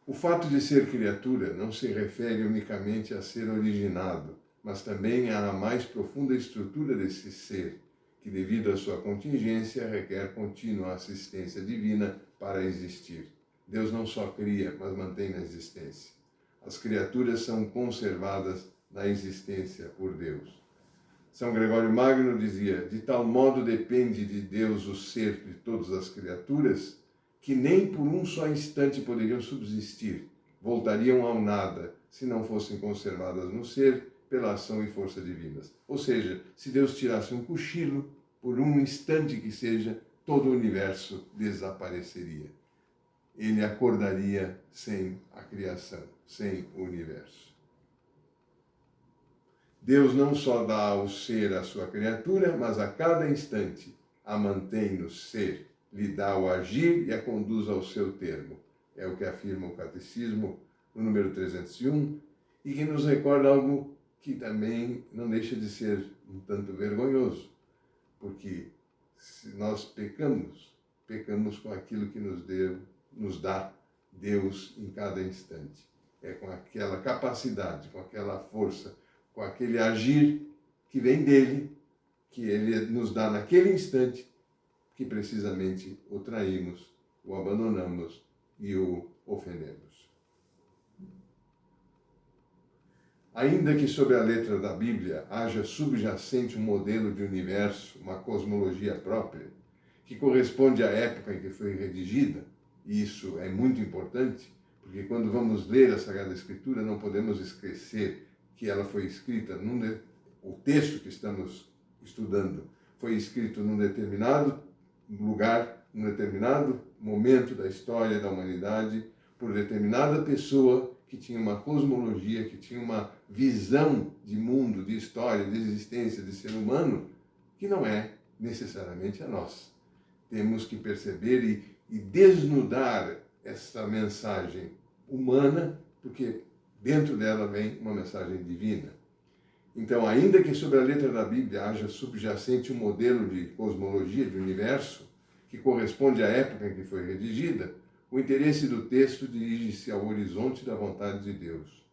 O fato de ser criatura não se refere unicamente a ser originado, mas também à mais profunda estrutura desse ser, que, devido à sua contingência, requer contínua assistência divina para existir. Deus não só cria, mas mantém na existência. As criaturas são conservadas na existência por Deus. São Gregório Magno dizia: de tal modo depende de Deus o ser de todas as criaturas, que nem por um só instante poderiam subsistir, voltariam ao nada, se não fossem conservadas no ser pela ação e força divinas. Ou seja, se Deus tirasse um cochilo, por um instante que seja, todo o universo desapareceria. Ele acordaria sem a criação, sem o universo. Deus não só dá ao ser a sua criatura, mas a cada instante a mantém no ser, lhe dá o agir e a conduz ao seu termo. É o que afirma o Catecismo, no número 301, e que nos recorda algo que também não deixa de ser um tanto vergonhoso, porque se nós pecamos com aquilo que nos dá Deus em cada instante. É com aquela capacidade, com aquela força, com aquele agir que vem dele, que ele nos dá naquele instante, que precisamente o traímos, o abandonamos e o ofendemos. Ainda que sob a letra da Bíblia haja subjacente um modelo de universo, uma cosmologia própria, que corresponde à época em que foi redigida, e isso é muito importante, porque quando vamos ler a Sagrada Escritura não podemos esquecer que ela foi escrita, o texto que estamos estudando foi escrito num determinado lugar, num determinado momento da história da humanidade, por determinada pessoa que tinha uma cosmologia, que tinha uma visão de mundo, de história, de existência, de ser humano, que não é necessariamente a nossa. Temos que perceber e desnudar essa mensagem humana, porque dentro dela vem uma mensagem divina. Então, ainda que sobre a letra da Bíblia haja subjacente um modelo de cosmologia, de universo, que corresponde à época em que foi redigida, o interesse do texto dirige-se ao horizonte da vontade de Deus.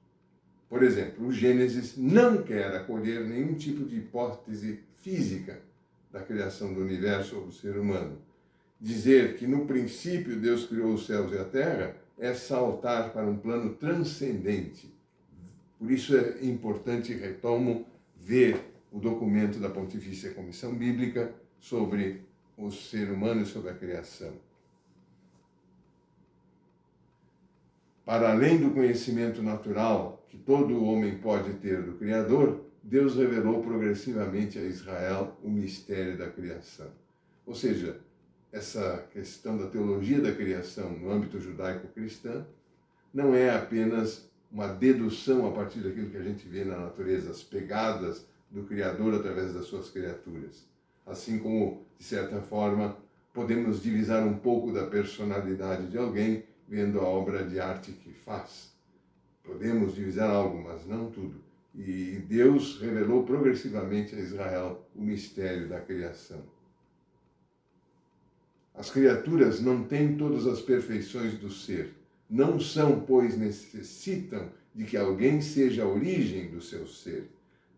Por exemplo, o Gênesis não quer acolher nenhum tipo de hipótese física da criação do universo ou do ser humano. Dizer que no princípio Deus criou os céus e a terra é saltar para um plano transcendente. Por isso é importante, retomo, ver o documento da Pontifícia Comissão Bíblica sobre o ser humano e sobre a criação. Para além do conhecimento natural que todo homem pode ter do Criador, Deus revelou progressivamente a Israel o mistério da criação. Ou seja, essa questão da teologia da criação no âmbito judaico-cristão não é apenas uma dedução a partir daquilo que a gente vê na natureza, as pegadas do Criador através das suas criaturas. Assim como, de certa forma, podemos divisar um pouco da personalidade de alguém vendo a obra de arte que faz. Podemos divisar algo, mas não tudo. E Deus revelou progressivamente a Israel o mistério da criação. As criaturas não têm todas as perfeições do ser. Não são, pois necessitam de que alguém seja a origem do seu ser.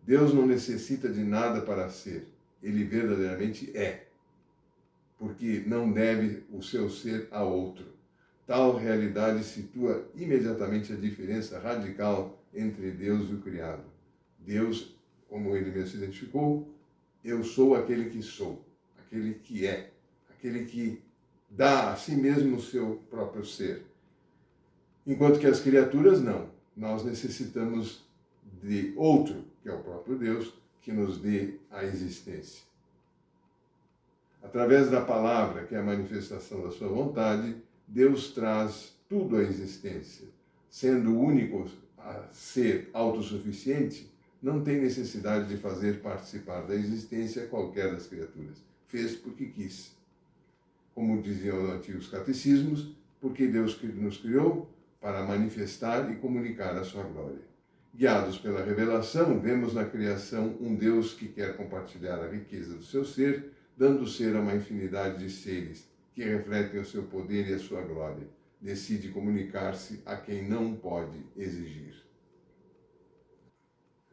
Deus não necessita de nada para ser. Ele verdadeiramente é. Porque não deve o seu ser a outro. Tal realidade situa imediatamente a diferença radical entre Deus e o criado. Deus, como ele mesmo se identificou, eu sou aquele que sou, aquele que é, aquele que dá a si mesmo o seu próprio ser. Enquanto que as criaturas não. Nós necessitamos de outro, que é o próprio Deus, que nos dê a existência. Através da palavra, que é a manifestação da sua vontade, Deus traz tudo à existência. Sendo o único a ser autossuficiente, não tem necessidade de fazer participar da existência qualquer das criaturas. Fez porque quis. Como diziam os antigos catecismos, porque Deus nos criou para manifestar e comunicar a sua glória. Guiados pela revelação, vemos na criação um Deus que quer compartilhar a riqueza do seu ser, dando ser a uma infinidade de seres que refletem o seu poder e a sua glória. decide comunicar-se a quem não pode exigir.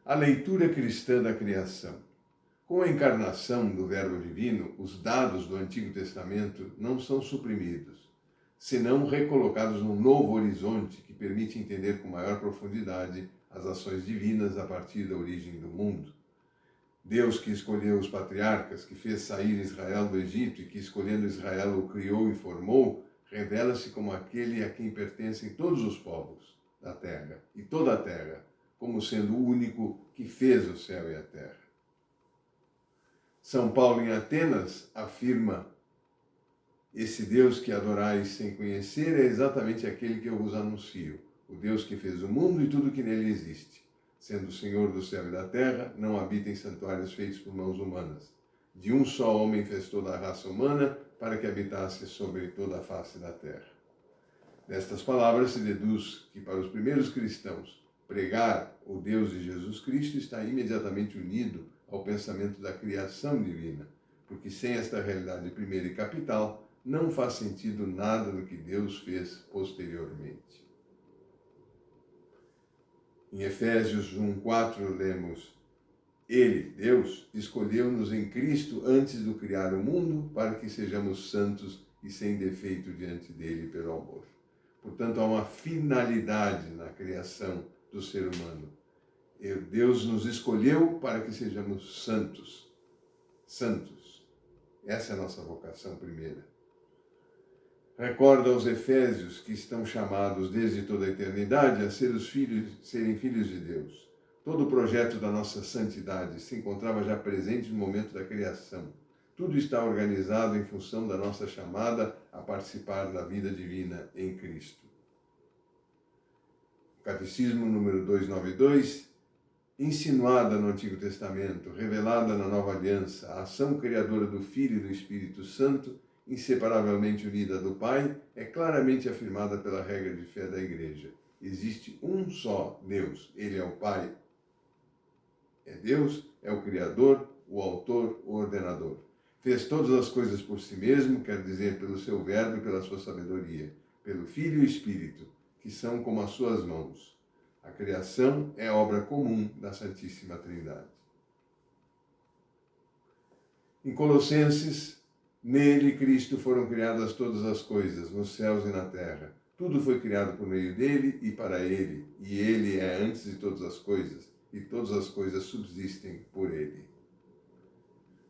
A leitura cristã da criação. Com a encarnação do Verbo Divino, os dados do Antigo Testamento não são suprimidos, senão recolocados num novo horizonte que permite entender com maior profundidade as ações divinas a partir da origem do mundo. Deus que escolheu os patriarcas, que fez sair Israel do Egito e que, escolhendo Israel, o criou e formou, revela-se como aquele a quem pertencem todos os povos da terra e toda a terra, como sendo o único que fez o céu e a terra. São Paulo, em Atenas, afirma: esse Deus que adorais sem conhecer é exatamente aquele que eu vos anuncio, o Deus que fez o mundo e tudo que nele existe. Sendo o Senhor do céu e da terra, não habita em santuários feitos por mãos humanas. De um só homem fez toda a raça humana para que habitasse sobre toda a face da terra. Destas palavras se deduz que, para os primeiros cristãos, pregar o Deus de Jesus Cristo está imediatamente unido ao pensamento da criação divina, porque sem esta realidade primeira e capital, não faz sentido nada do que Deus fez posteriormente. Em Efésios 1:4 lemos: Ele, Deus, escolheu-nos em Cristo antes do criar o mundo para que sejamos santos e sem defeito diante dele pelo amor. Portanto, há uma finalidade na criação do ser humano. Deus nos escolheu para que sejamos santos. Santos. Essa é a nossa vocação primeira. Recorda aos Efésios que estão chamados desde toda a eternidade a serem filhos de Deus. Todo o projeto da nossa santidade se encontrava já presente no momento da criação. Tudo está organizado em função da nossa chamada a participar da vida divina em Cristo. Catecismo número 292, insinuada no Antigo Testamento, revelada na Nova Aliança, a ação criadora do Filho e do Espírito Santo, inseparavelmente unida do Pai, é claramente afirmada pela regra de fé da Igreja. Existe um só Deus, Ele é o Pai. É Deus, é o Criador, o Autor, o Ordenador. Fez todas as coisas por si mesmo, quer dizer, pelo seu Verbo e pela sua sabedoria, pelo Filho e o Espírito, que são como as suas mãos. A criação é obra comum da Santíssima Trindade. Em Colossenses, nele, Cristo, foram criadas todas as coisas, nos céus e na terra. Tudo foi criado por meio dele e para ele, e ele é antes de todas as coisas, e todas as coisas subsistem por ele.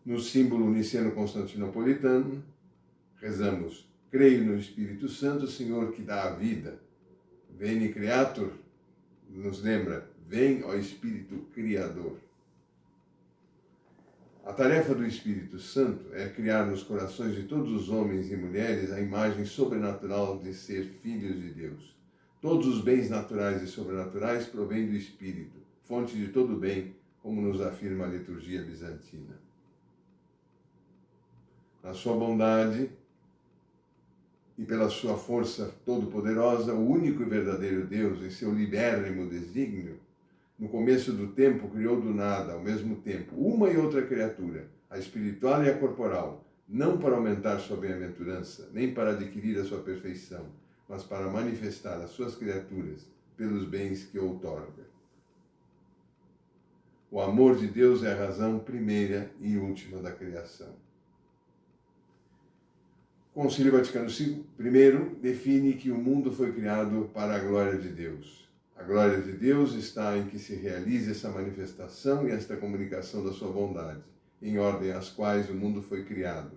No símbolo niceno-constantinopolitano, rezamos: creio no Espírito Santo, Senhor, que dá a vida. Veni Creator, nos lembra: vem, ó Espírito Criador. A tarefa do Espírito Santo é criar nos corações de todos os homens e mulheres a imagem sobrenatural de ser filhos de Deus. Todos os bens naturais e sobrenaturais provêm do Espírito, fonte de todo bem, como nos afirma a liturgia bizantina. Na sua bondade e pela sua força todo-poderosa, o único e verdadeiro Deus, em seu libérrimo desígnio, no começo do tempo, criou do nada, ao mesmo tempo, uma e outra criatura, a espiritual e a corporal, não para aumentar sua bem-aventurança, nem para adquirir a sua perfeição, mas para manifestar as suas criaturas pelos bens que outorga. O amor de Deus é a razão primeira e última da criação. O Concílio Vaticano I define que o mundo foi criado para a glória de Deus. A glória de Deus está em que se realize essa manifestação e esta comunicação da sua bondade, em ordem às quais o mundo foi criado.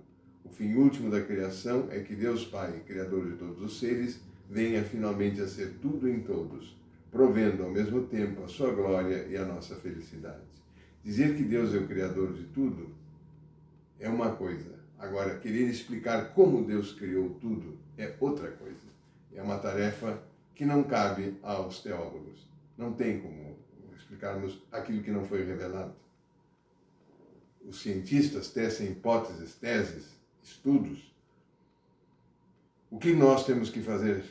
O fim último da criação é que Deus Pai, Criador de todos os seres, venha finalmente a ser tudo em todos, provendo ao mesmo tempo a sua glória e a nossa felicidade. Dizer que Deus é o Criador de tudo é uma coisa. Agora, querer explicar como Deus criou tudo é outra coisa. É uma tarefa que não cabe aos teólogos. Não tem como explicarmos aquilo que não foi revelado. Os cientistas tecem hipóteses, teses, estudos. O que nós temos que fazer?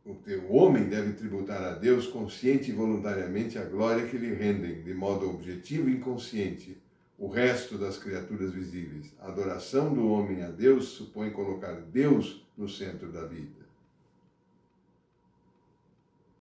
O homem deve tributar a Deus consciente e voluntariamente a glória que lhe rendem, de modo objetivo e inconsciente, o resto das criaturas visíveis. A adoração do homem a Deus supõe colocar Deus no centro da vida.